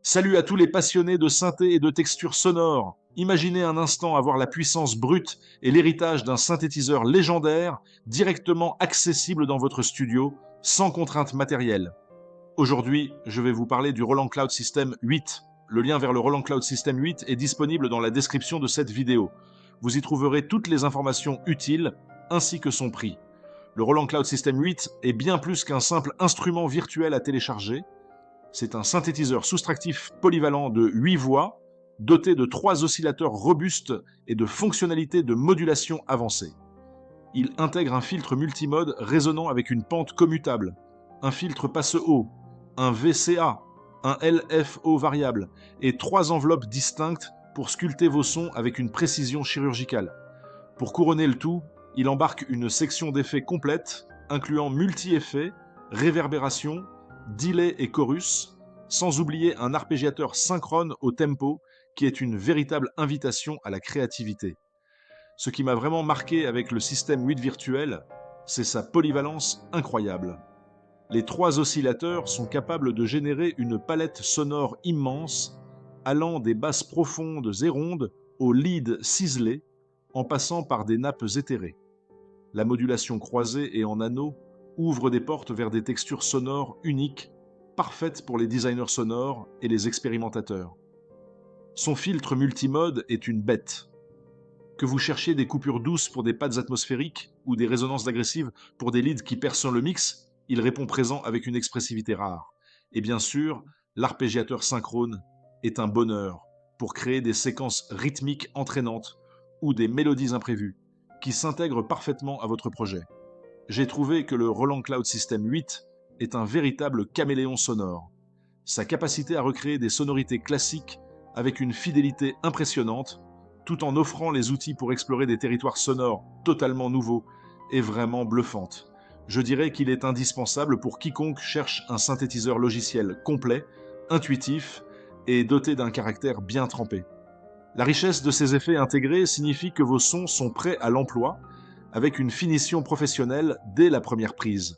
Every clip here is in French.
Salut à tous les passionnés de synthé et de textures sonores. Imaginez un instant avoir la puissance brute et l'héritage d'un synthétiseur légendaire directement accessible dans votre studio, sans contrainte matérielle. Aujourd'hui, je vais vous parler du Roland Cloud System 8. Le lien vers le Roland Cloud System 8 est disponible dans la description de cette vidéo. Vous y trouverez toutes les informations utiles, ainsi que son prix. Le Roland Cloud System 8 est bien plus qu'un simple instrument virtuel à télécharger. C'est un synthétiseur soustractif polyvalent de 8 voix, doté de 3 oscillateurs robustes et de fonctionnalités de modulation avancées. Il intègre un filtre multimode résonnant avec une pente commutable, un filtre passe-haut, un VCA, un LFO variable et 3 enveloppes distinctes pour sculpter vos sons avec une précision chirurgicale. Pour couronner le tout, il embarque une section d'effets complète, incluant multi-effets, réverbération, delay et chorus, sans oublier un arpégiateur synchrone au tempo qui est une véritable invitation à la créativité. Ce qui m'a vraiment marqué avec le système 8 virtuel, c'est sa polyvalence incroyable. Les 3 oscillateurs sont capables de générer une palette sonore immense, allant des basses profondes et rondes aux leads ciselés, en passant par des nappes éthérées. La modulation croisée et en anneau ouvre des portes vers des textures sonores uniques, parfaites pour les designers sonores et les expérimentateurs. Son filtre multimode est une bête. Que vous cherchiez des coupures douces pour des pads atmosphériques ou des résonances agressives pour des leads qui percent le mix, il répond présent avec une expressivité rare. Et bien sûr, l'arpégiateur synchrone est un bonheur pour créer des séquences rythmiques entraînantes ou des mélodies imprévues qui s'intègrent parfaitement à votre projet. J'ai trouvé que le Roland Cloud System 8 est un véritable caméléon sonore. Sa capacité à recréer des sonorités classiques avec une fidélité impressionnante, tout en offrant les outils pour explorer des territoires sonores totalement nouveaux, est vraiment bluffante. Je dirais qu'il est indispensable pour quiconque cherche un synthétiseur logiciel complet, intuitif et doté d'un caractère bien trempé. La richesse de ces effets intégrés signifie que vos sons sont prêts à l'emploi, avec une finition professionnelle dès la première prise.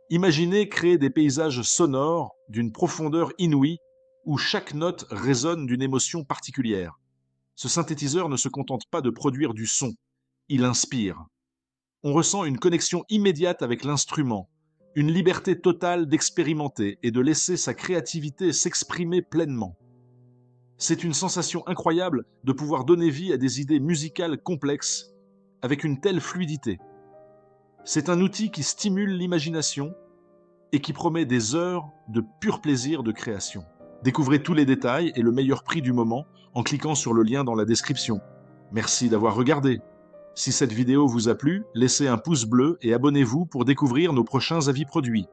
Imaginez créer des paysages sonores d'une profondeur inouïe, où chaque note résonne d'une émotion particulière. Ce synthétiseur ne se contente pas de produire du son, il inspire. On ressent une connexion immédiate avec l'instrument, une liberté totale d'expérimenter et de laisser sa créativité s'exprimer pleinement. C'est une sensation incroyable de pouvoir donner vie à des idées musicales complexes avec une telle fluidité. C'est un outil qui stimule l'imagination et qui promet des heures de pur plaisir de création. Découvrez tous les détails et le meilleur prix du moment en cliquant sur le lien dans la description. Merci d'avoir regardé. Si cette vidéo vous a plu, laissez un pouce bleu et abonnez-vous pour découvrir nos prochains avis produits.